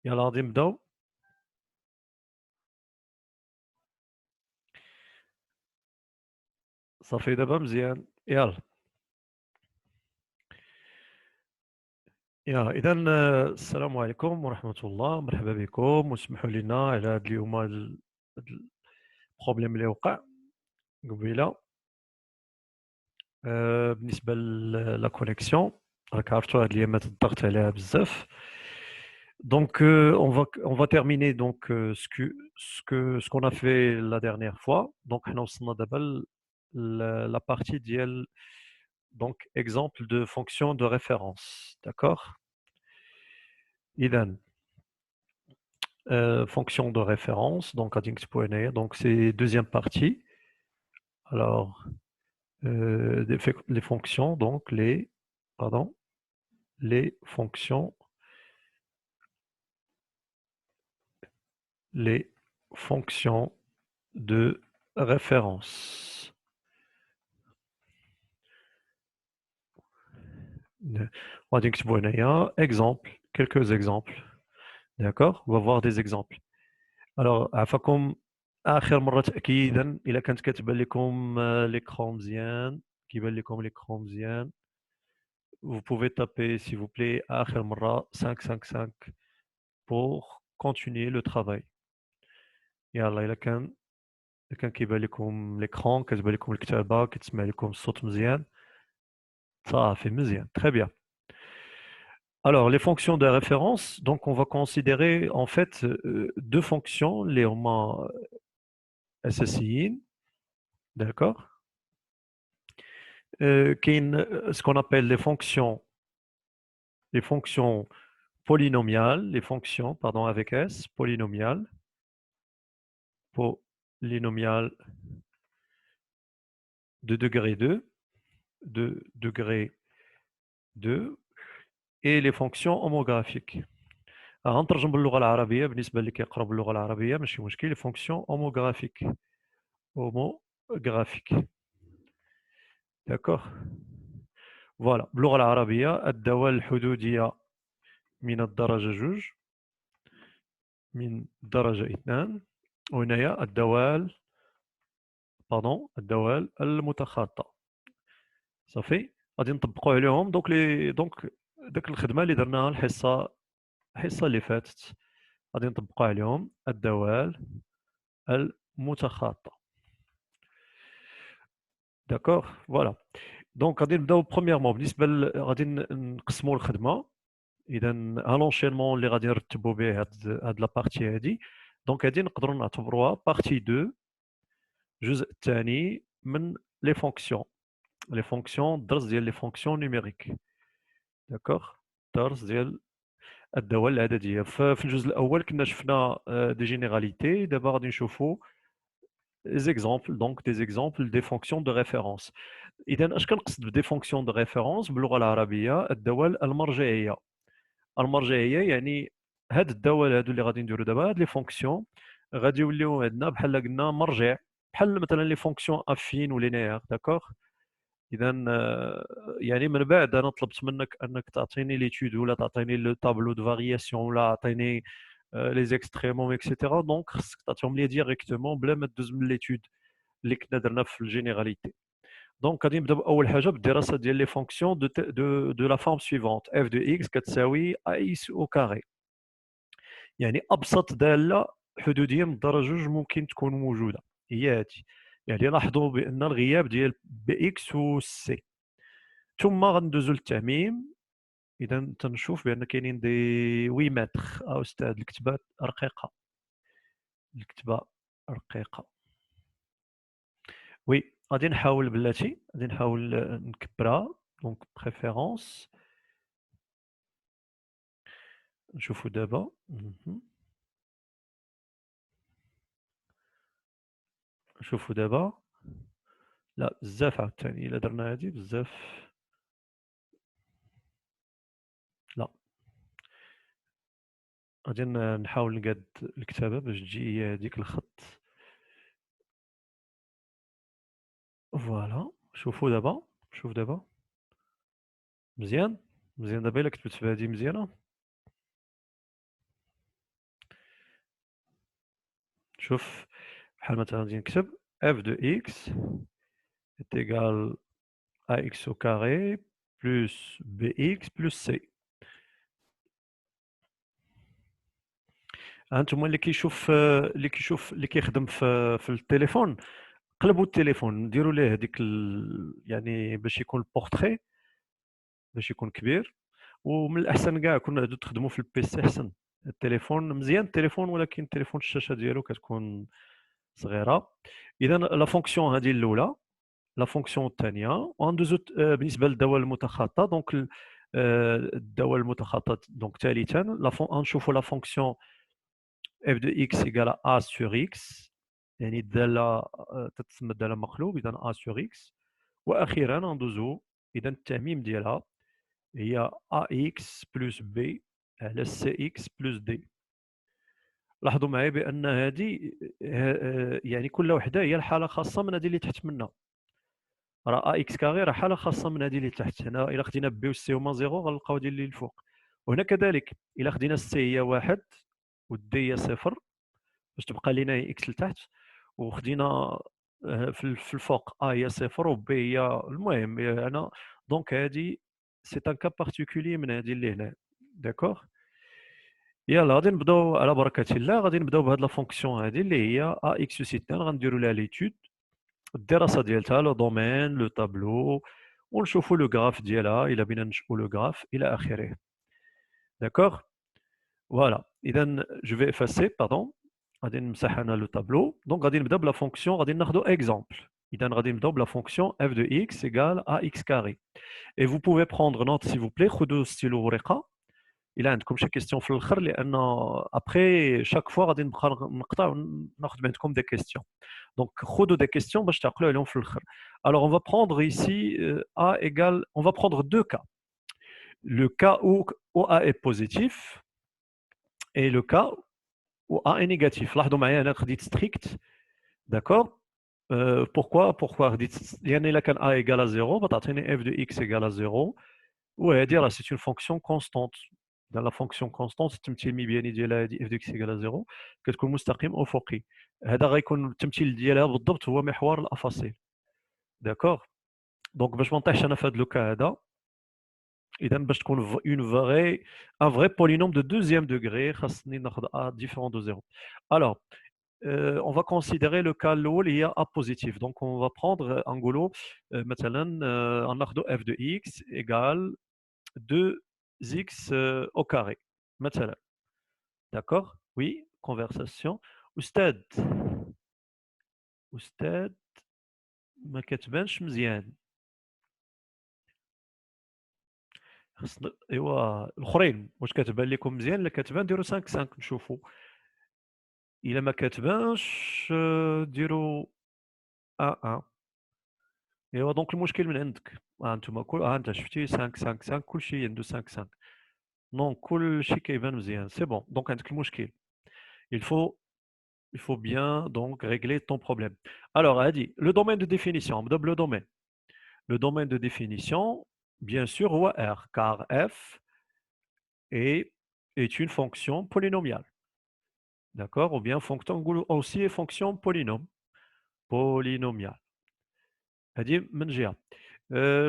يلا غادي نبداو. صافي دابا مزيان. يلا اذا السلام عليكم ورحمة الله، مرحبا بكم واسمحوا لنا على هذا اليوم هاد البروبليم اللي وقع قبيله. بالنسبة لا كونيكسيون، راك عرفتوا هاد الايامات الضغط عليها بزاف. Donc on va terminer donc ce qu'on a fait la dernière fois. Donc حنا وصلنا دابا la partie ديال donc exemple de fonction de référence, d'accord. إذا fonction de référence, donc donc c'est deuxième partie. Alors les fonctions, donc pardon, les fonctions, les fonctions de référence. On va dire exemple, quelques exemples. D'accord, on va voir des exemples. Alors عفاكم آخر مرة تأكيدا إلا كانت كتبان لكم l'écran مزيان، كيبان لكم l'écran مزيان. Vous pouvez taper, s'il vous plaît, آخر مرة 555 pour continuer le travail. يلا إلا كان كيبان لكم l'écran، كتبان لكم الكتابة، كتسمع لكم الصوت مزيان، صافي مزيان. Très bien. Alors, les fonctions de référence, donc on va considérer en fait deux fonctions, les هما أساسيين. D'accord. كاين ce qu'on appelle les fonctions polynomiales, les fonctions, pardon, avec S, polynomiales, polynomiales de degré 2, de degré 2, et les fonctions homographiques. غنترجم باللغة العربية بالنسبة اللي كيقراو باللغة العربية ماشي مشكل. les fonctions homographiques. Homographiques. D'accord. Voilà. باللغة العربية الدوال الحدودية من الدرجة جوج، من درجة اثنان، وهنايا الدوال المتخاطة. صافي غادي نطبقوا عليهم دونك داك الخدمة اللي درناها الحصة اللي فاتت، غادي نطبقوا عليهم الدوال المتخاطة. داكوغ فوالا. دونك غادي نبداو برومييرمون بالنسبة غادي نقسموا الخدمة. إذا لونشينمون اللي غادي نرتبوا به هاد لا بارتي هادي، دونك هادي نقدروا نعتبروها بارتي 2، الجزء الثاني من لي فونكسيون. لي فونكسيون، الدرس ديال لي فونكسيون نيميريك. داكوغ. الدرس ديال الدوال العددية. ففي الجزء الأول كنا شفنا دي جينيراليتي، دابا غادي نشوفوا des exemples, donc des exemples des fonctions de référence. إذا اش كنقصد بدي فونكسيون دو ريفيرونس باللغة العربية؟ الدوال المرجعية. المرجعية يعني هاد الدوال هادو اللي غادي نديرو دابا، هاد لي فونكسيون غادي يوليو عندنا بحال قلنا مرجع، بحال مثلا لي فونكسيون افين ولينيير. داكوغ. اذا يعني من بعد انا طلبت منك انك تعطيني ليتود ولا تعطيني لو طابلو دو فارياسيون ولا تعطيني لي زيكستريموم اكسيتيرا، دونك خصك تعطيهم لي ديريكتومون بلا ما دوز من ليتود اللي كنا درنا في الجينيراليتي. دونك غادي نبدا باول حاجه بالدراسه ديال لي فونكسيون دو لا فورم سويفونت اف دو اكس كتساوي اكس او كاري. يعني ابسط داله حدوديه من الدرجه جوج ممكن تكون موجوده هي هذه. يعني لاحظوا بان الغياب ديال بي اكس و سي. ثم غندوزو للتعميم. اذا تنشوف بان كاينين دي وي متر استاذ الكتابه رقيقه. الكتابه رقيقه. وي غادي نحاول بلاتي، غادي نحاول نكبرها. دونك بريفيرونس. نشوفوا دابا. نشوفوا دابا. لا بزاف عاوتاني الا درنا هادي بزاف. لا غادي نحاول نقاد الكتابة باش تجي هي هذيك الخط. فوالا. شوفوا دابا. شوف دابا مزيان. مزيان دابا الا كتبت في هذه مزيانة. شوف بحال مثلا غادي نكتب f de x est égal à x au carré plus bx plus c. هانتوما اللي كيخدم في التليفون، قلبوا التليفون ديروا ليه هذيك يعني باش يكون البورتري، باش يكون كبير. ومن الاحسن كاع كنا نعودو تخدموا في البيسي احسن. التليفون مزيان التليفون، ولكن التليفون الشاشه ديالو كتكون صغيره. اذا لا فونكسيون هذه الاولى، لا فونكسيون الثانيه، وندوزو بالنسبه للدوال المتخاطه. دونك الدوال المتخاطه دونك ثالثا نشوفوا لا فونكسيون f de x égale à a sur x، يعني الداله تتسمى الداله مقلوب، اذا a sur x. واخيرا ندوزو اذا التعميم ديالها هي ax plus b على cx plus d. لاحظوا معي بان هذه يعني كل وحده هي الحاله خاصه من هذه اللي تحت منها. راه اكس كاري راه حاله خاصه من هذه اللي تحت. هنا الا خدينا بي والسي هما زيرو غنلقاو هذه اللي الفوق. وهنا كذلك الا خدينا السي هي واحد والدي هي صفر باش تبقى لينا هي اكس لتحت، وخدينا في الفوق هي صفر وبي هي المهم انا. دونك هذه سي ان كا بارتيكولي من هذه اللي هنا. داكوغ. يلا غادي نبداو على بركه الله. غادي نبداو بهاد لا فونكسيون هذه اللي هي ا اكس اس 2. غنديروا لها ليتود، الدراسه ديالها، لو دومين، لو تابلو، ونشوفوا لو غراف ديالها الا بينا نشوفوا لو غراف الى اخره. داكوغ. فوالا. اذا جو في افاسي باردون. غادي نمسح انا لو تابلو. دونك غادي نبدا بلا فونكسيون، غادي ناخذ اكزومبل. اذا غادي نبداو بلا فونكسيون f de x égale à x carré. Et vous pouvez prendre note s'il vous plaît، خذوا ستيلو ورقه الا عندكم شي كيستيون في الاخر، لان ابخي شاك فوا غادي نبقى نقطع وناخذ عندكم دي كيستيون. دونك خذوا دي كيستيون باش تعقلوا عليهم في الاخر. Alors on va prendre ici a égale, on va prendre deux cas. Le cas où a est positif et le cas où a est négatif. لاحظوا معايا انا خديت ستريكت. داكور. pourquoi خديت؟ لان الا كان a égale à 0 بتعطيني f de x égale à 0، وهذه راه سي اون فونكسيون كونستونت. dans la fonction constante التمثيل المبياني ديالها هذه f de x égale à 0 كتكون مستقيم افقي. هذا غيكون التمثيل ديالها بالضبط هو محور الافاصيل. داكوغ. دونك باش ما نطيحش انا في هذا لوكا هذا، اذا باش تكون اون فري ان فري بولينوم دو دوزيام دوغري خاصني ناخذ ا ديفيرون دو 0. alors on va considérer le cas الاول هي a positif. donc on va prendre نقولوا مثلا ناخذ f de x égale 2x au carré مثلا. d'accord. oui conversation. استاذ استاذ ما كتبانش مزيان. خصنا ايوا الاخرين واش كتبان لكم مزيان؟ الا كتبان ديروا 5 5 نشوفوا. الا ما كتبانش ديروا 1 1. ايوا دونك المشكل من عندك. انتم كل انت شفتي 5 5 5 كلشي عنده 5 5. نون كلشي كيبان مزيان سي بون. دونك عندك المشكل. il faut il faut bien donc régler ton problème. Alors هادي le domaine de définition. نبدا بلو domaine. Le domaine de définition bien sûr هو R car f est une fonction polynomiale. D'accord. Ou bien fonction aussi fonction polynôme polynomiale. C'est-à-dire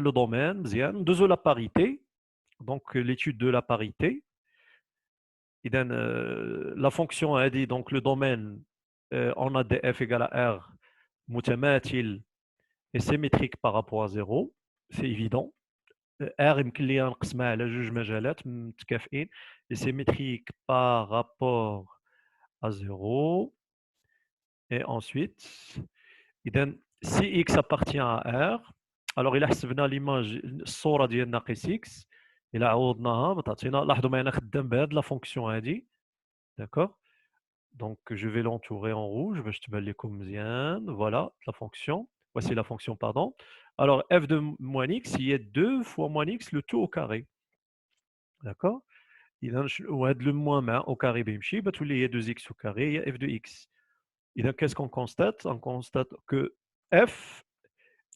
le domaine de la parité. Donc l'étude de la parité. La fonction a dit donc le domaine on a des f égale à r متماثل et symétrique par rapport à 0. C'est évident. R يمكن ليا نقسمها على جوج مجالات متكافئين et symétrique par rapport à 0. Et ensuite, si x appartient à R, alors il a حسبنا l'image الصورة ديال ناقص x إلا عوضناها بتعطينا. لاحظوا معايا أنا خدام بهاد لا فونكسيون هادي. داكوغ. Donc je vais l'entourer en rouge باش تبان لكم مزيان. Voilà la fonction. Voici la fonction, pardon. Alors f de moins x il y a 2 fois moins x le tout au carré. D'accord. إذا وهاد le moins مع au carré بيمشي بتولي هي 2x au carré هي f de x. Et donc, qu'est-ce qu'on constate? On constate que f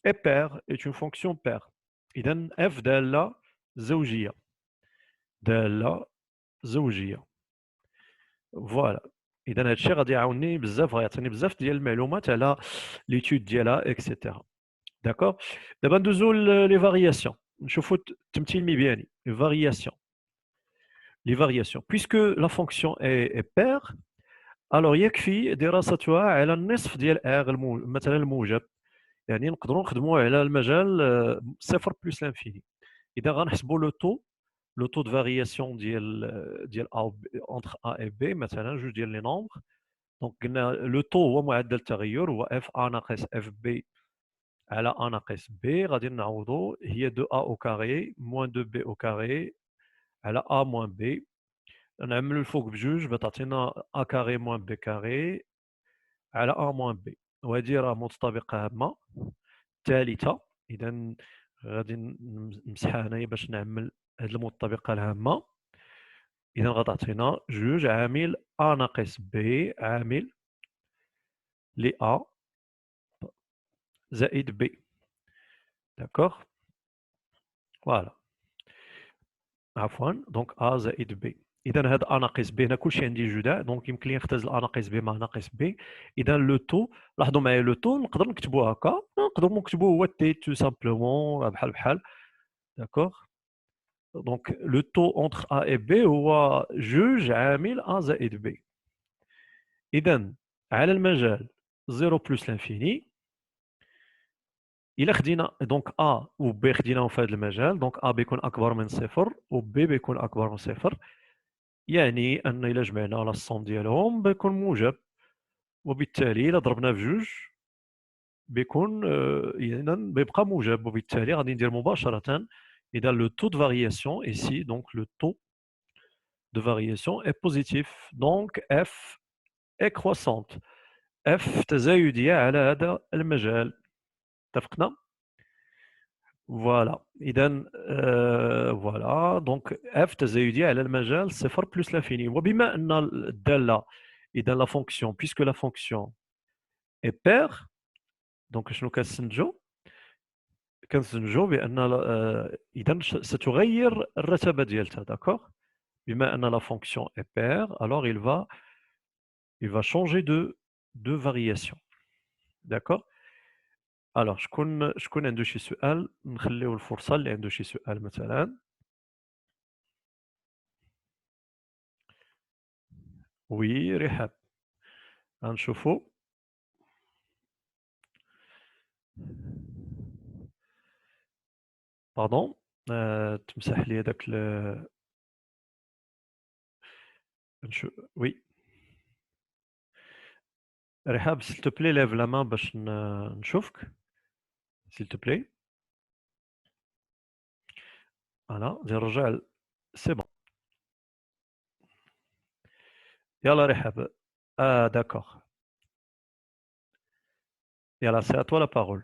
est pair, est une fonction paire. إذن f دالة زوجية. دالة زوجية. Voilà. اذا هذا الشيء غادي يعاونني بزاف، غيعطيني بزاف ديال المعلومات على ليتود ديالها اكسيتيرا. داكور. دابا ندوزو لي فارياسيون، نشوفوا التمثيل المبياني. لي فارياسيون، puisque la fonction est paire، alors يكفي دراستها على النصف ديال ار مثلا الموجب، يعني نقدروا نخدموا على المجال صفر بلس لانفيني. اذا غنحسبوا لو تو دو فارياسيون ديال ا انتر ا و بي، مثلا جوج ديال لي نومبر. دونك قلنا لو تو هو معدل التغير، هو اف ا ناقص اف بي على ا ناقص بي. غادي نعوضوا هي 2 ا او كاري موان 2 بي او كاري على ا موان بي. نعملوا الفوق بجوج بتعطينا ا كاري موان بي كاري على ا موان بي، وهذه راه متطابقه هامه ثالثه. اذا غادي نمسحها هنايا باش نعمل هذه المتطابقه الهامه. اذا غتعطينا جوج عامل ا ناقص بي عامل ل ا زائد بي. داكوغ، فوالا، عفوا. دونك ا زائد بي. اذا هاد ا ناقص بي هنا كلشي عندي جداء، دونك يمكن لي نختزل ا ناقص بي مع ناقص بي. اذا لو تو، لاحظوا معايا لو تو نقدر نكتبوه هكا، نقدر نكتبوه هو تي تو سامبلومون بحال بحال. داكوغ. دونك لو تو اونتر ا اي بي هو جوج عامل ا زائد بي. اذا على المجال 0 بلس لانفيني، الا خدينا دونك ا و بي خديناهم في هذا المجال، دونك ا بيكون اكبر من صفر و بي بيكون اكبر من صفر، يعني ان الا جمعنا لا الصوم ديالهم بيكون موجب، وبالتالي الا ضربنا في جوج بيكون اذا بيبقى موجب، وبالتالي غادي ندير مباشره اذا لو تو دو فارياسيون ici، donc le taux de variation est positif، donc f est croissante، f تزايديه على هذا المجال. اتفقنا؟ فوالا. اذا فوالا، دونك اف تزايديه على المجال صفر بلس لانفيني. وبما ان الداله، اذا لا فونكسيون بيسكو لا فونكسيون اي بير، دونك شنو كنستنتجو؟ كنستنتجو بان اذا ستغير الرتبه ديالتها. داكوغ. بما ان لا فونكسيون اي بير، alors il va changer de variation. داكوغ. alors شكون عنده شي سؤال؟ نخليو الفرصه اللي عنده شي سؤال مثلا. وي رحاب، غنشوفو. باردون، تمسح لي داك وي رحاب، s'il te plaît lève la main باش نشوفك، s'il te plaît. فوالا، نرجع سي بون. يلا رحاب. داكوغ. يلا سي à toi la parole.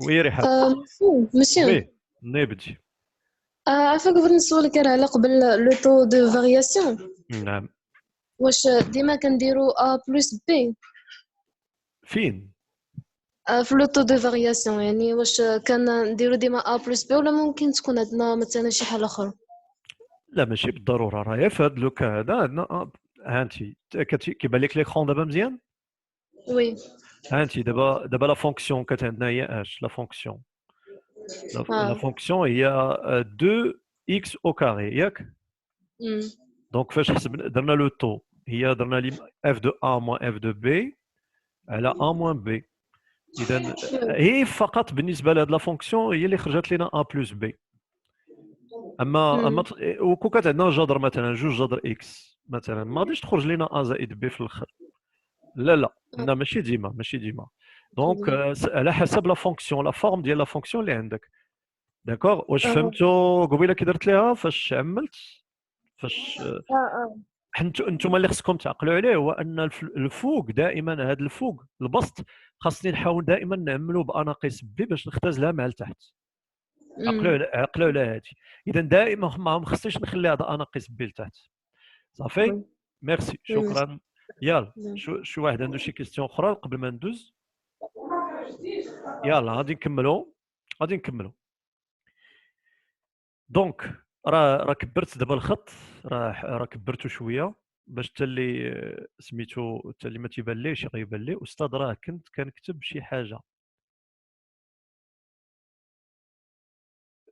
وي رحاب. مسيو، وي نبدي. عافاك بغيت نسولك على قبل لو طو دو فارياسيون، نعم. واش ديما كنديرو ا بلس بي فين؟ في لو طو دو فارياسيون؟ يعني واش كنديرو ديما ا بلس بي ولا ممكن تكون عندنا مثلا شي حاجه اخرى؟ لا ماشي بالضروره، راهي في هذا لوكا هذا عندنا ها انت كيبان لك ليكرون دابا مزيان. وي. ها انت دابا لا فونكسيون كانت عندنا هي اش؟ لا فونكسيون، لا فونكسيون هي 2 اكس او كاري، ياك؟ دونك فاش درنا لو طو، هي درنا لي اف دو ا موان اف دو بي على ا موان بي. اذا هي فقط بالنسبه لهاد لا فونكسيون هي اللي خرجت لنا ا بلس بي. اما وكون كانت عندنا جذر مثلا جوج جذر اكس مثلا، ما غاديش تخرج لنا ا زائد بي في الاخر. لا لا لا، ماشي ديما، ماشي ديما. دونك على حسب لا فونكسيون، لا فورم ديال لا فونكسيون اللي عندك. داكوغ. واش فهمتوا قبيله كي درت ليها فاش عملت؟ فاش انتم اللي خصكم تعقلوا عليه هو ان الفوق دائما، هذا الفوق البسط خاصني نحاول دائما نعملوا باناقيس بي باش نختزلها مع التحت. عقلوا على هذه. اذا دائما ما خصنيش نخلي هذا اناقيس بي لتحت. صافي. ميرسي، شكرا. يلا شو واحد عنده شي كيستيون اخرى قبل ما ندوز؟ يلا غادي نكملوا. دونك راه كبرت دابا الخط، راه كبرته شويه باش حتى اللي سميتو حتى اللي ما تيبان غيبان ليه. استاذ راه كنت كنكتب شي حاجه.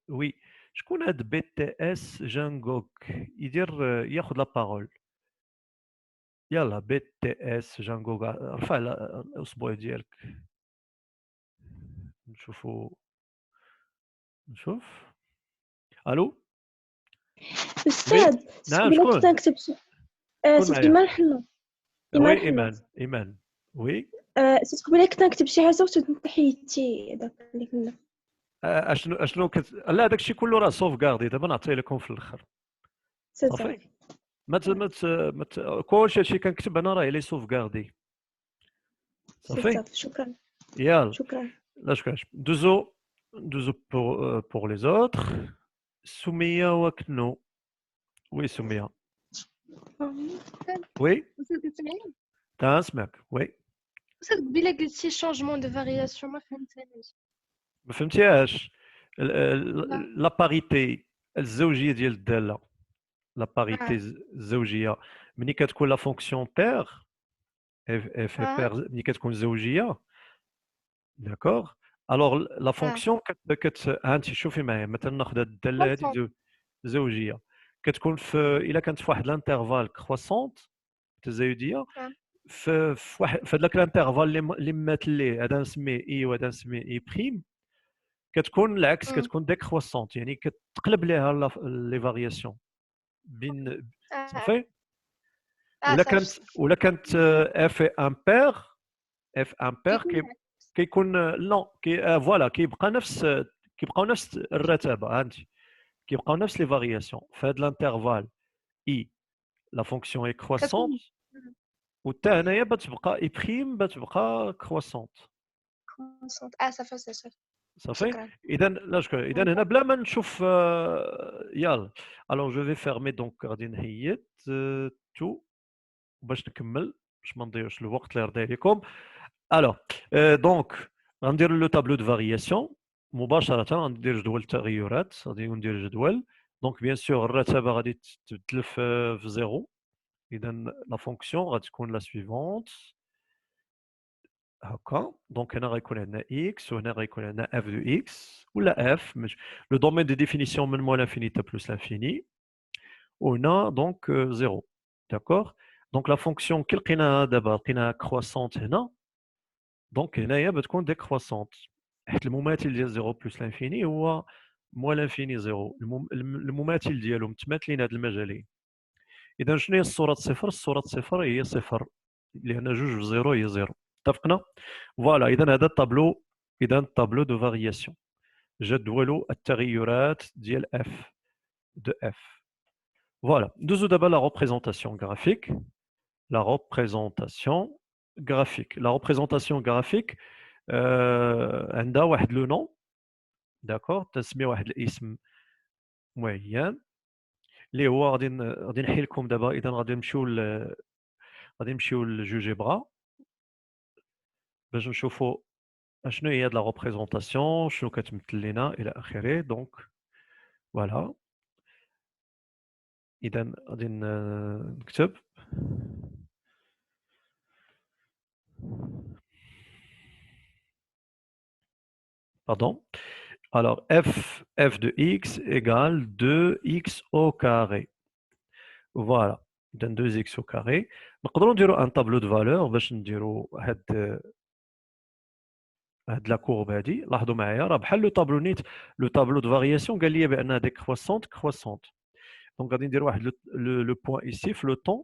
وي، شكون هاد بي تي اس جانغوك ياخذ لا بارول؟ يلا بي تي اس جانغوك، رفع الاصبع ديالك نشوفو. نشوف. الو. وي. أستاذ نعم، تقبل كنت شكون نكتب شكون سيت معايا؟ إيمان حنا. إيمان وي، حنا. ايمان. وي. سيت قبيله كنت نكتب شي حاجة وتنت حيدتي داك اللي كنا. اشنو لا، داكشي كله راه سوف كاردي، دابا نعطيه لكم في الاخر. سي صافي. صافي. كلشي هادشي كنكتب انا راه لي سوف كاردي. سي صافي. صافي شكرا. يلا. شكرا. لا شكراش. دوزو بور لي زوتر. سمية وكنو. وي سمية. وي. أستاذ كتسمعيني؟ تنسمعك. وي. أستاذ قبيلة قلتي شونجمون دو فارياسيون ما فهمتهاش. ما فهمتيهاش. لا. لا باريتي، الزوجية ديال الدالة. لا باريتي اه الزوجية. ملي كتكون لا فونكسيون بير، اف اه بير ملي كتكون زوجية. داكوغ. الوغ لا اه فونكسيون ها انت شوفي معايا، مثلا ناخذ هاد الدالة هادي كونسون. زوجية. كتكون الا كانت في واحد الانترفال كروسونت تزايدية، اه في هذاك الانترفال اللي مات ليه، هذا نسميه اي وهذا نسميه اي بريم. كتكون العكس، أمم. كتكون ديكروسونت، يعني كتقلب ليها لي فارياسيون بين. اه صافي. اه صافي. ولا كانت اف امبير. اف امبير كيكون العكس. كيكون نو فوالا كيبقاو نفس الرتابه. ها انت كيبقاو نفس لي فارياسيون في هذا الانترفال اي. لا فونكسيون اي كروسونت، كتكون أمم. وحتى هنايا بتبقى اي بريم بتبقى كروسونت. كونسون اه صافي صافي. صافي. شكرا. اذا لا شكرا. اذا أمم. هنا بلا ما نشوف يلا. الوغ جو في فيرمي دونك، غادي نحيد تو باش نكمل، باش ما نضيعوش الوقت اللي رضي عليكم. الوغ دونك غندير لو تابلو دو فارياسيون مباشره. غندير جدول التغيرات، غادي ندير جدول. دونك بيان سور الرتابه غادي تبدل في زيرو. اذا لا فونكسيون غادي تكون لا سويفونت هكا. دونك هنا غيكون عندنا اكس، وهنا غيكون عندنا اف دو اكس ولا اف. لو دومين دو ديفينيسيون من موا لانفيني تا بلوس لانفيني. وهنا دونك زيرو. داكوغ. دونك لا فونكسيون كي لقيناها دابا، لقيناها كرواسونت هنا. دونك هنايا بتكون ديكرواسونت، حيت المماثل ديال زيرو بلوس لانفيني هو موا لانفيني زيرو. المماثل ديالهم متماثلين هاد المجالين. اذا شنو هي الصوره صفر؟ الصوره صفر هي صفر، لان جوج في زيرو هي زيرو. اتفقنا؟ فوالا. اذا هذا الطابلو، اذا الطابلو دو فارياسيون، جدول التغيرات ديال اف دو اف. فوالا. ندوزو دابا لا ريبريزونطاسيون غرافيك. La représentation graphique. La représentation graphique عندها واحد لو نون. داكور. تنسميه واحد الاسم معين اللي هو غادي نحي لكم دابا. اذا غادي نمشيو لجوجيبرا باش نشوفوا اشنو هي هاد لا ريبريزونطاسيون، شنو كتمثل لنا الى اخره. دونك فوالا. اذا غادي نكتب pardon. Alors f de x égale 2x au carré. Voilà. إذا 2x au carré. نقدروا نديروا ان طابلو دو فالور باش نديروا هاد لا كورب هادي. لاحظوا معايا راه بحال لو طابلو نيت. لو طابلو دو فارياسيون قال لي بان هذيك كروسونت. دونك غادي ندير واحد لو بوين ايسي في لو طون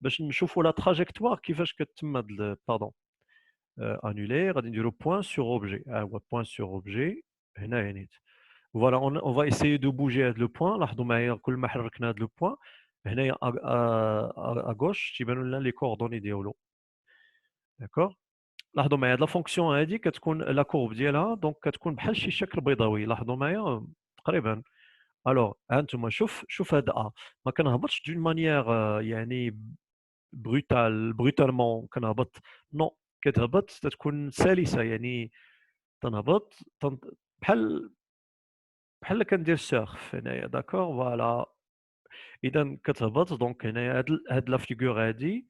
باش نشوفوا لا تراجيكتوار كيفاش كتم هاد باردون انولي. غادي نديروا بوين سور اوبجي. ها هو بوين سور اوبجي هنايا نيت. فوالا. اون فا ايسيي دو بوجي هاد لو بوين. لاحظوا معايا كل ما حركنا هاد لو بوين هنايا اغوش تيبانوا لنا لي كوردوني ديالو. داكور. لاحظوا معايا هاد لا فونكسيون هادي كتكون لا كورب ديالها دونك كتكون بحال شي شكل بيضاوي. لاحظوا معايا تقريبا. الوغ ها انتم شوف هاد ما كنهبطش دون مانيير يعني بروتالمون كنهبط. نو، كتهبط تتكون سلسه، يعني تنهبط بحال بحال كندير سيرف هنايا داكور فوالا. اذا كتهبط دونك هنايا هاد لا فيغور هادي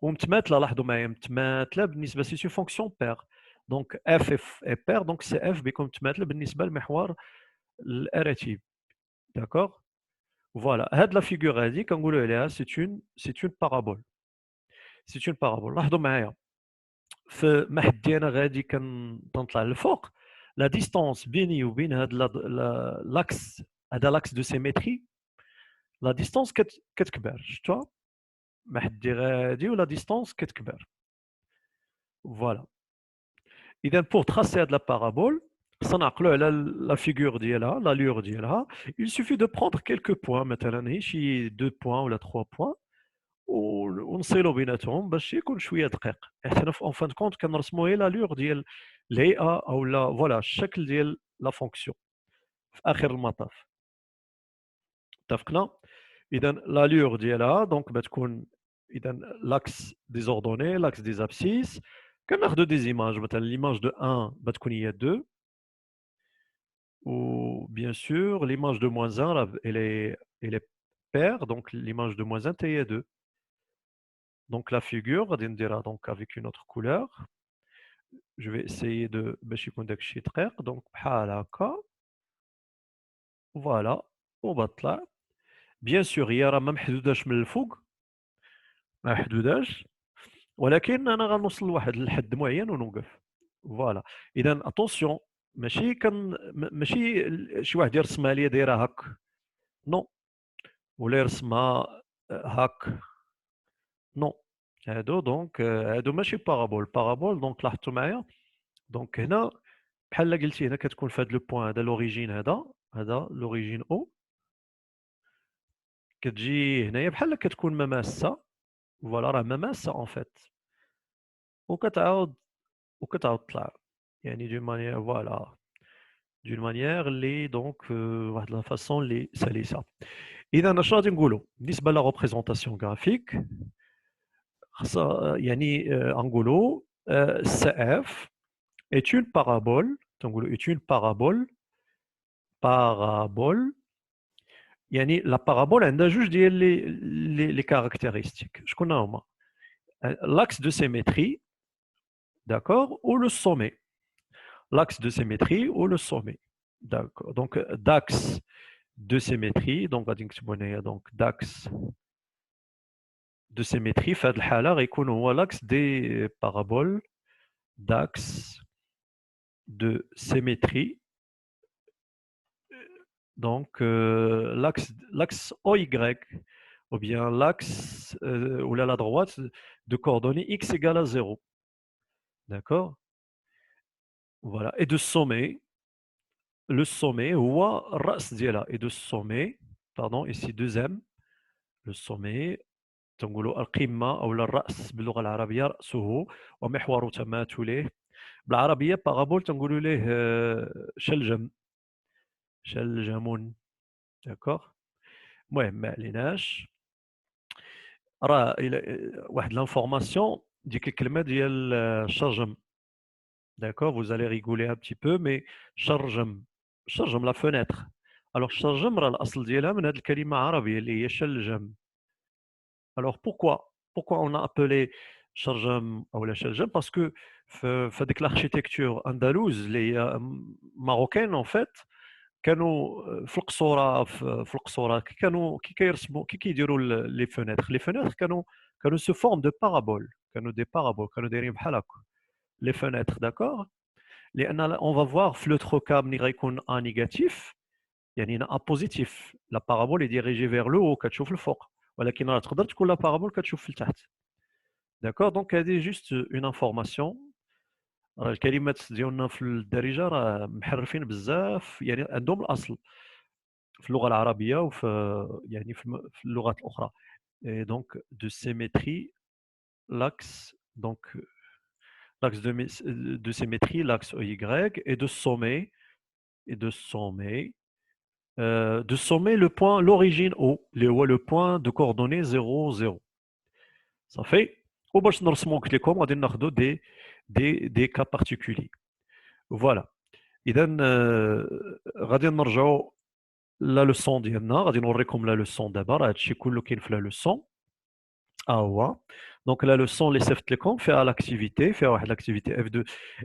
ومتماثله، لاحظوا معايا متماثله بالنسبه سي فونكسيون بير. دونك اف اي بير دونك سي اف بيكون متماثله بالنسبه لمحور الاراتيب داكور. فوالا هاد لا فيغور هادي كنقولوا عليها سي اون بارابول. سي اون بارابول. لاحظوا معايا في محد ديالنا غادي كنطلع للفوق، لا ديستونس بيني وبين هاد لاكس، هذا لاكس دو سيميتري، لا ديستونس كتكبر. شفتوها محد دي غادي ولا ديستونس كتكبر. فوالا. اذا بور تراسي هاد لا بارابول خصنا نعقلوا على لا فيغور ديالها، لا لور ديالها. il suffit de prendre quelques points مثلا هي شي 2 بوان ولا 3 بوان ونصيلوا بيناتهم باش يكون شويه دقيق، حيت اون فان كونت كنرسموا هي لا لور ديال الهيئه او لا فوالا الشكل ديال لا فونكسيون في اخر المطاف. اتفقنا؟ اذا لا لور ديالها دونك بتكون اذا لاكس ديزوردوني، لاكس دي زابسيس. كناخذوا دي زيماج، مثلا ليماج دو 1 بتكون هي 2 و bien sûr l'image de moins 1 elle est paire, donc l'image de moins 1 هي 2. Donc la figure غادي نديرها donc avec une autre couleur. Je vais essayer de باش يكون داكشي دقيق. donc بحال هكا فوالا وبطلع. bien sûr هي راه ما محدوداش من الفوق، ما محدوداش، ولكن انا غنوصل لواحد الحد معين ونوقف. فوالا. اذا اتونسيون ماشي شي واحد يرسمها ليا دايره هاك نو، ولا يرسمها هاك نو. هادو دونك هادو ماشي بارابول. بارابول دونك لاحظتوا معايا دونك هنا بحال قلتي هنا كتكون في هذا لو بوين هذا لوريجين، هذا لوريجين او كتجي هنايا بحال كتكون مماسه. فوالا راه مماسه اون فيت وكتعاود تطلع يعني دون مانيير فوالا دون مانيير اللي دونك واحد لا فاسون اللي سلسه. اذا اش غادي نقولوا بالنسبه لا ريبريزونطاسيون غرافيك؟ خاصها يعني نقولوا سي اف est une parabole. تنقولوا est une parabole يعني لا بارابول عندها جوج ديال لي كاركتيرستيك. شكون هما؟ l'axe de symétrie d'accord ou le sommet. L'axe de symétrie ou le sommet. D'accord. Donc d'axe de symétrie donc غادي نكتبوا هنايا donc d'axe de symétrie في هذه الحاله غيكون هو l'axe des paraboles. D'axe de symétrie donc l'axe OY ou bien l'axe ou la droite de coordonnées x égale à 0. D'accord? Voilà. Et de sommet, le sommet هو الرأس ديالها. Et de sommet, pardon, ici 2M, le sommet تنقولوا القمة أو الرأس باللغة العربية رأسه ومحور تماثله. بالعربية بارابول تنقولوا ليه شلجم. داكوغ. المهم ما عليناش. راه واحد لانفورماسيون ديك الكلمه ديال الشرجم. داكوغ vous allez rigoler un petit peu mais شرجم لا فونيتر. الوغ الشرجم راه الاصل ديالها من هذه الكلمه عربيه اللي هي شلجم. الوغ pourquoi on a appelé شرجم او لا شلجم؟ باسكو في هذيك الاركيتكتور اندلوز اللي هي ماروكان اون فيت كانوا في القصوره كي كيرسموا كي كيديروا لي فونيتر كانوا سو فورم دو بارابول. كانوا دي بارابول كانوا دايرين بحال هكا لي فونيتر. داكور. لان اون فا فوار في لو تروكا ملي غيكون ا نيجاتيف يعني ا بوزيتيف لا بارابول ديريجي فيغ لو كتشوف الفوق، ولكن راه تقدر تكون لا بارابول كتشوف لتحت. داكور. دونك هذه جوست اون انفورماسيون. راه الكلمات ديالنا في الدارجه راه محرفين بزاف يعني عندهم الاصل في اللغه العربيه وفي يعني في اللغات الاخرى. دونك دو سيميتري لاكس دونك لاكس دو سيميتري لاكس او y et de sommet de sommet le point l'origine O اللي هو le point de coordonnées 0 0 صافي. وباش نرسمو قلت لكم غادي ناخذوا دي كا بارتيكولي. فوالا. اذا غادي نرجعوا la leçon ديالنا غادي نوريكم la leçon دابا راه هادشي كله كاين في la leçon هو donc la leçon اللي صيفط لكم فيها l'activité فيها واحد l'activité f2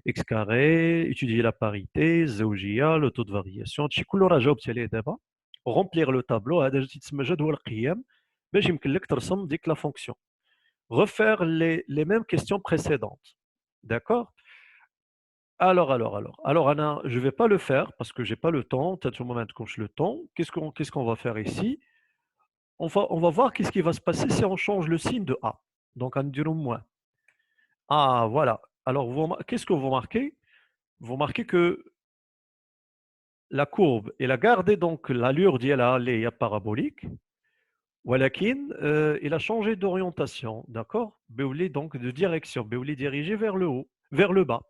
x carré étudier la parité الزوجيه le taux de variation هادشي كله راه جاوبت عليه دابا remplir le tableau هذا تيتسمى جدول القيم باش يمكن لك ترسم ديك la fonction refaire les mêmes questions précédentes d'accord. Alors, Anna, je ne vais pas le faire parce que j'ai pas le temps. Peut-être au moment où j'ai le temps. Qu'est-ce qu'on va faire ici? On va voir qu'est-ce qui va se passer si on change le signe de A. Donc, on dirait moins. Ah, voilà. Alors, qu'est-ce que vous remarquez? Vous remarquez que la courbe, elle a gardé donc l'allure d'y parabolique. ولكن il a changé d'orientation, d'accord? Donc de direction. Dirigé vers le haut, vers le bas.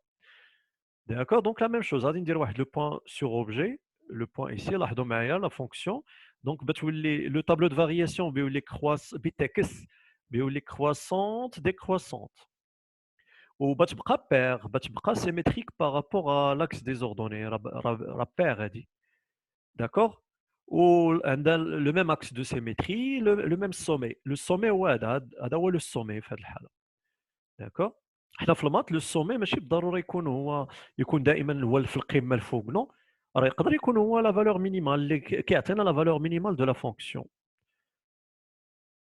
D'accord, donc la même chose, غادي ندير واحد le point sur objet, le point ici, لاحظوا معايا la fonction, donc بتولي le tableau de variation بيولي بيولي croissante décroissante وبتبقى paire, بتبقى symétrique par rapport à l'axe des ordonnées, راه paire هادي, d'accord, وعندها le même axe de symétrie, le même sommet, le sommet هو هذا هو le sommet في هذه الحالة, d'accord. حنا في المات لو سومي ماشي بالضروره يكون دائما هو في القمه الفوق نو, راه يقدر يكون هو لا فالور مينيمال اللي كيعطينا لا فالور مينيمال دو لا فونكسيون.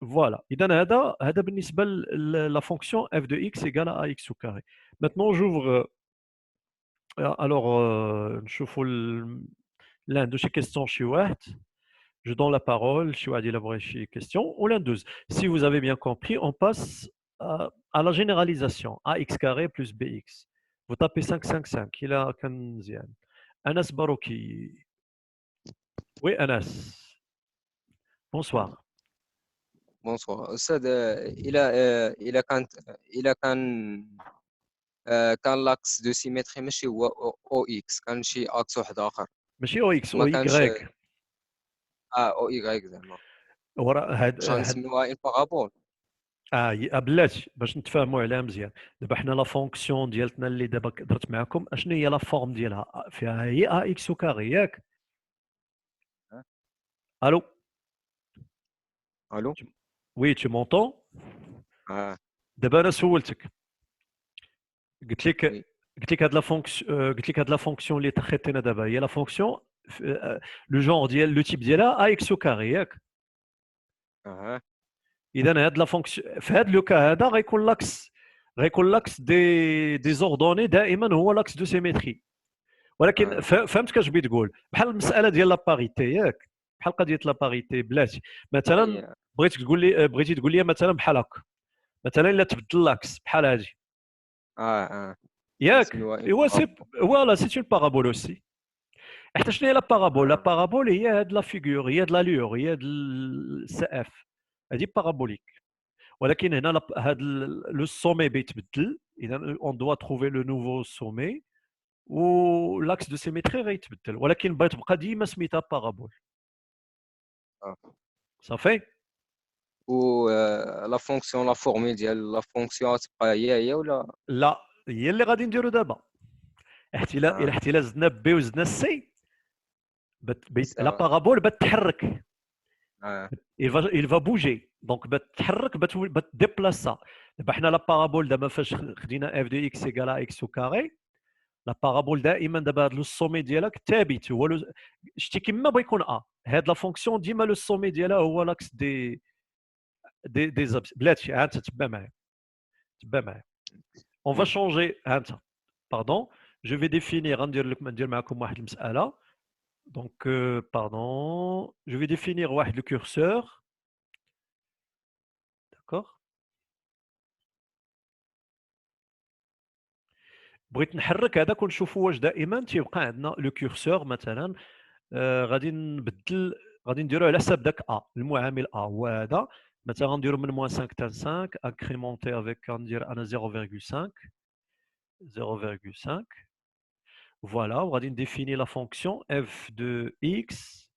فوالا اذا هذا بالنسبه لا فونكسيون اف دو اكس ايكال ا اكس او كاري. ماتنون جوفر الوغ نشوفوا l'un de ces questions chez واحد. Je donne la parole, je vais élaborer ces questions. Ou l'un deux. Si vous avez bien compris, on passe à la généralisation. AX carré plus BX. Vous tapez 555, il a 15e. Anas Baroki. Oui, Anas. Bonsoir. بونسوار أستاذ. إلى كان لاكس دو سيمتري ماشي هو او اكس، كان شي اكس واحد آخر ماشي او اكس، او ما كانش واي. او ايغريك زعما وراء واش غنسميوها ان بارابول. بلاتي باش نتفاهموا عليها مزيان. دابا حنا لا فونكسيون ديالتنا اللي دابا درت معكم اشنو هي لا فورم ديالها؟ فيها هي ا اكس او كاري ياك؟ الو الو وي تو مونطون؟ اه دابا انا سولتك قلت لك وي هاد لا فونكسيون، قلت لك هاد لا فونكسيون اللي تخيطينا دابا هي لا فونكسيون لو جونغ ديال لو تيب ديالها ا اكس او كاري ياك؟ اه اذا هاد لا فونكسيون في هاد لو كا هذا غيكون لاكس دي زوردوني دائما هو لاكس دو سيمتري. ولكن فهمت كاش تقول بحال المساله ديال لا باريتي ياك؟ بحال قضيه لا باريتي بلاتي مثلا بغيتي تقول لي مثلا بحال هكا، مثلا الا تبدل لاكس بحال هادي ياك؟ ايوا سي فوالا سي اون بارابول اوسي. حتى شنو هي لا بارابول؟ لا بارابول هي هاد لا فيغور، هي هاد لا لور، هي هاد السي اف، هادي بارابوليك. ولكن هنا هاد لو سومي بيتبدل، اذا اون دوا تروفي لو نوفو سومي و لاكس دو سيمتري غيتبدل، ولكن بغيتبقى ديما سميتها بارابول. صافي. و لا فونكسيون لا فورميل ديال لا فونكسيون تبقى هي ولا لا هي اللي غادي نديرو دابا. الا زدنا بي وزدنا سي لا بارابول بتتحرك. il va bouger donc بتتحرك بتديبلاسا. دابا حنا لا بارابول دابا فاش خدينا اف دو اكس ايكال اكس او كاري، لا بارابول دائما دابا هاد لو سومي ديالك ثابت هو شتي كيما بغا يكون هاد لا فونكسيون ديما لو سومي ديالها هو لاكس دي زابس. بلاتي ها انت تبع معايا on va changer. ها انت pardon je vais définir ندير معكم واحد المساله. donc pardon je vais définir واحد le curseur. d'accord. بغيت نحرك هذاك ونشوفوا واش دائما تيبقى عندنا لو كورسور مثلا. غادي نبدل، غادي نديرو على حساب داك المعامل هو هذا مثلا غنديرو من موان 5 حتى 5 انكريمونتي افيك غندير انا 0.5 فوالا. وغادي نديفيني لا فونكسيون اف دو اكس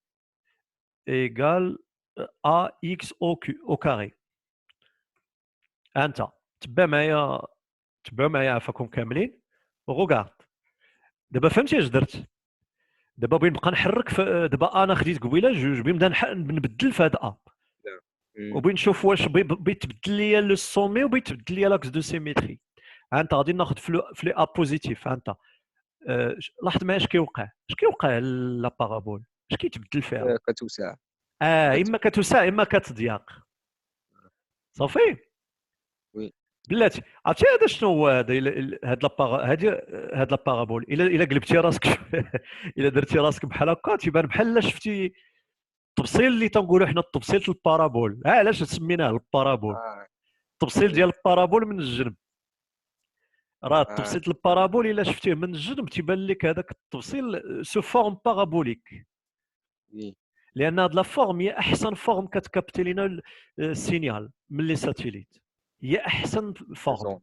ايكال ا اكس او كاري. انت تبعوا معايا عفاكم كاملين. روغارد دابا فهمتي اش درت؟ دابا بغيت نبقى نحرك دابا انا خديت قبيله جوج، بغيت نبدا نبدل في هاد وبغيت نشوف واش بغيت تبدل لي لو سومي وبغيت تبدل لي لاكس دو سيميتري. انت غادي ناخذ في لي ا بوزيتيف. انت لاحظ معايا اش كيوقع لا بارابول، اش كيتبدل فيها؟ كتوسع. اما كتوسع اما كتضيق. صافي. وي. بلاتي عرفتي هذا شنو هو؟ هذا هاد لا بارابول الا قلبتي راسك الا درتي راسك بحال هكا تيبان بحال شفتي التبصيل اللي تنقولوا حنا التبصيل البارابول. علاش سميناه البارابول؟ التبصيل ديال البارابول من الجنب. راه التبصيل البارابول الا شفتيه من الجنب تيبان لك هذاك التبصيل سو فورم بارابوليك. لان هاد لا فورم هي احسن فورم كتكابتي لينا السينيال من لي ساتيليت، هي احسن فورم.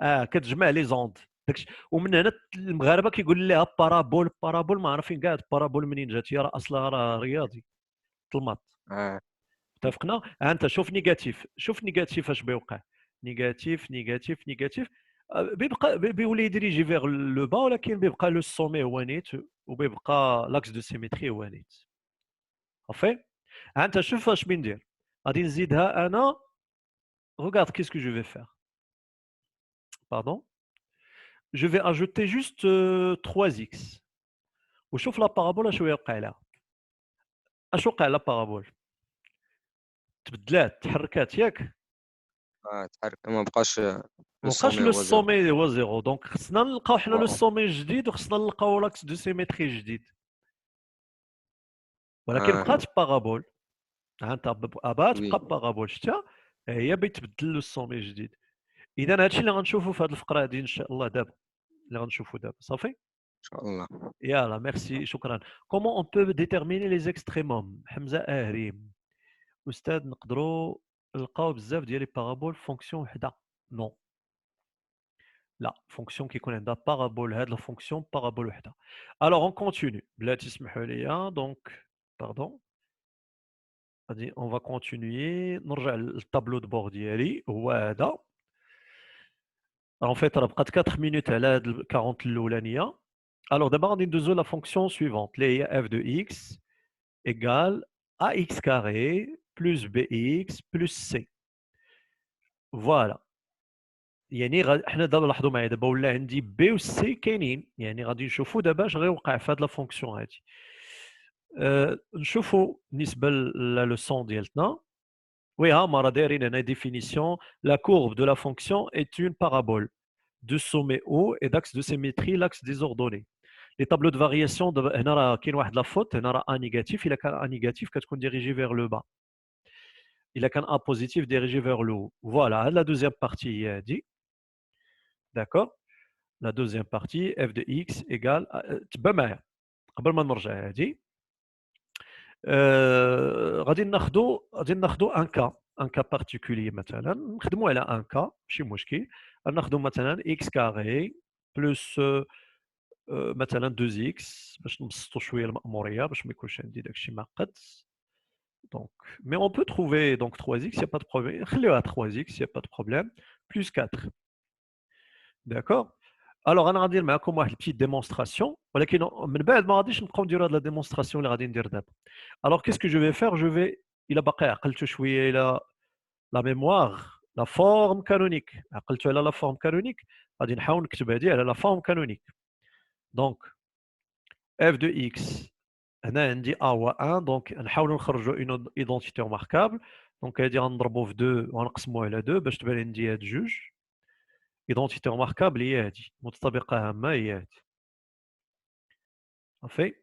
كتجمع لي زوند داكشي. ومن هنا المغاربه كيقول لها بارابول. بارابول ما عارفين كاع بارابول منين جات، هي راه اصلها راه رياضي المات. اتفقنا. انت شوف نيجاتيف، شوف نيجاتيف اش بيوقع. نيجاتيف نيجاتيف نيجاتيف بيبقى بيولي يديريجي فيغ لو با، ولكن بيبقى لو سومي هو نيت وبيبقى لاكس دو سيميتري هو نيت. صافي. انت شوف اش بندير. غادي نزيدها انا. regarde qu'est-ce que je vais faire. Pardon. Je vais ajouter juste 3x. وشوف لا بارابول اش يوقع لها. اش وقع لا بارابول؟ تبدلات تحركات ياك. تحرك ما بقاش لو سومي هو زيرو. دونك خصنا نلقاو حنا لو سومي جديد وخصنا نلقاو لاكس دو سيميتري جديد. ولكن بقات بارابول. انت ابات تبقى بارابول شتا هي بيتبدل لو سومي جديد. اذا هادشي اللي غنشوفوا في هذه الفقره هذه ان شاء الله دابا، اللي غنشوفوا دابا. صافي. ان شاء الله. يلا ميرسي شكرا. كومون اون بو ديتيرميني لي زيكستريموم؟ حمزه ريم. استاذ نقدروا نلقاو بزاف ديال لي بارابول فونكسيون وحده؟ نو لا، فونكسيون كيكون عندها بارابول، هاد لا فونكسيون بارابول وحده. الوغ اون كونتينيو بلاتي اسمحوا لي. دونك باردون غادي اون فا كونتينيي. نرجع للطابلو دو بور ديالي هو هذا. En fait, راه بقات 4 minutes على هاد 40 الاولانيه. الوغ دابا غادي ندوزو لا فونكسيون سويفونت اللي هي f de x égale ax carré plus bx plus c. فوالا. يعني حنا دابا لاحظوا معايا دابا ولا عندي بي و سي كاينين، يعني غادي نشوفوا دابا اش غيوقع في هاد لا فونكسيون هادي. نشوفوا بالنسبه لا لوسون ديالتنا. وي ها هما راه دايرين هنا ديفينيسيون. لا كورب دو لا فونكسيون est une parabole de sommet haut et d'axe de symétrie l'axe des ordonnées. Les tableaux de variation هنا راه كاين واحد لا فوت. هنا راه ا نيجاتيف. الا كان ا نيجاتيف كتكون ديريجي فيغ لو با. الا كان ا بوزيتيف ديريجي فيغ لو. فوالا. هاد لا دوزيام بارتي هي هادي. داكور. La deuxième partie, f de x égale تبع معايا قبل ما نرجع هادي. غادي ناخذوا ان كا بارتيكولي. مثلا نخدموا على ان كا ماشي مشكل. ناخذوا مثلا x كاري بلس مثلا 2 x باش نبسطوا شويه المأموريه باش ما يكونش عندي داكشي معقد. Donc, mais on peut trouver donc 3x, il n'y a pas de problème. خليوها 3x, il n'y a pas de problème. Plus 4. D'accord. Alors, انا غندير معكم واحد البيت ديمونستراسيون، ولكن من بعد ما غاديش نبقاو نديروا هاد لا ديمونستراسيون اللي غادي ندير دابا. Alors, qu'est-ce que je vais faire? Je vais الى باقي عقلتوا شويه الى لا ميموار لا فورم كانونيك. عقلتوا على لا فورم كانونيك. غادي نحاول نكتب هذه على لا فورم كانونيك. دونك f de x هنا عندي a هو 1. دونك نحاولوا نخرجوا اون ايدونتيتي ماركابل. دونك هذه غنضربوا في 2 وغنقسموها على 2 باش تبان عندي هاد جوج. ايدونتيتي ماركابل هي هادي، متطابقه هامه هي هادي. صافي.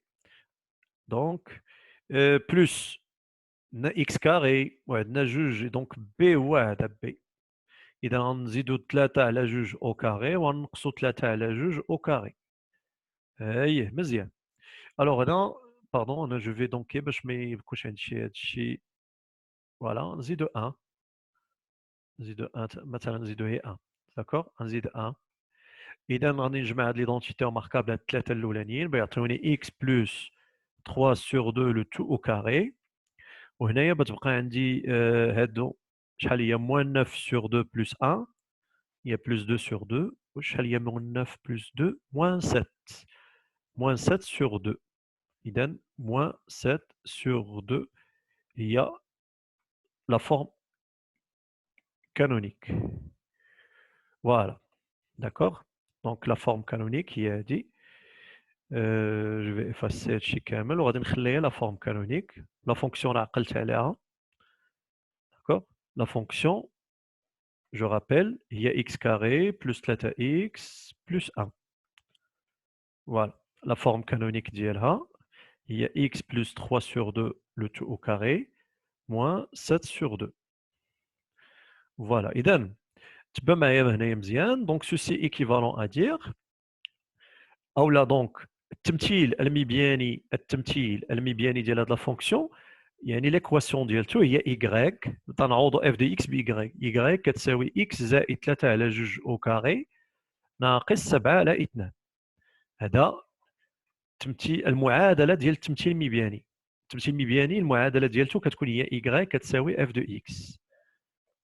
دونك بلس عندنا اكس كاري وعندنا جوج. دونك بي هو هذا بي. اذا غنزيدو 3 على جوج او كاري وغنقصو 3 على جوج او كاري. اييه مزيان. الوغ هنا باردون انا جو في دونك باش ما يبقوش عندي شي هادشي. فوالا نزيدو 1. نزيدو 1 مثلا نزيدو هي 1. داكوغ. غنزيد 1. اذا غادي نجمع هاد ليدونتيتي ماركابل هاد الثلاثه الاولانيين بيعطيوني اكس بلس 3 sur 2 le tout au carré. وهنايا بتبقى عندي هادو شحال هي moins 9 sur 2 plus 1 هي plus 2 sur 2. وشحال هي moins 9 plus 2 moins 7 sur 2. إذن moins 7 sur 2 هي la forme canonique. Voilà, d'accord. Donc la forme canonique هي هذه. Je vais effacer هادشي كامل وغادي نخليها la forme canonique. La fonction اللي عقلت عليها. D'accord. La fonction, je rappelle, il y a x carré plus 3x plus 1. Voilà. La forme canonique ديالها il y a x plus 3 sur 2 le tout au carré moins 7 sur 2. Voilà. إذن تبان معايا هنايا مزيان. Donc ceci équivalent à dire أو لا دونك التمثيل المبياني ديال هاد لا فونكسيون يعني ليكواسيون ديالته هي y تنعوضوا f دو x ب y كتساوي x زائد 3 على 2 او كاري ناقص 7 على 2. هذا المعادله ديال التمثيل المبياني. التمثيل المبياني المعادله ديالته كتكون هي y كتساوي f دو x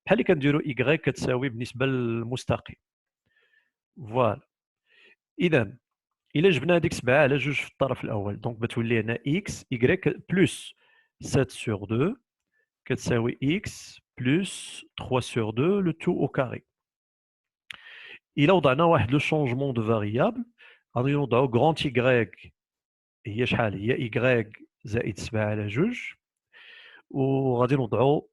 بحال اللي كنديروا y كتساوي بالنسبه للمستقيم. فوالا. اذا إلا جبنا هذيك 7 على 2 في الطرف الأول دونك بتولي لنا x y بلس 7 sur 2 كتساوي x بلس 3 sur 2 le tout au carré. إلا وضعنا واحد لو شونجمون دو فاريابل غادي نوضعو غران y هي شحال؟ هي y زائد 7 على 2 وغادي نوضعو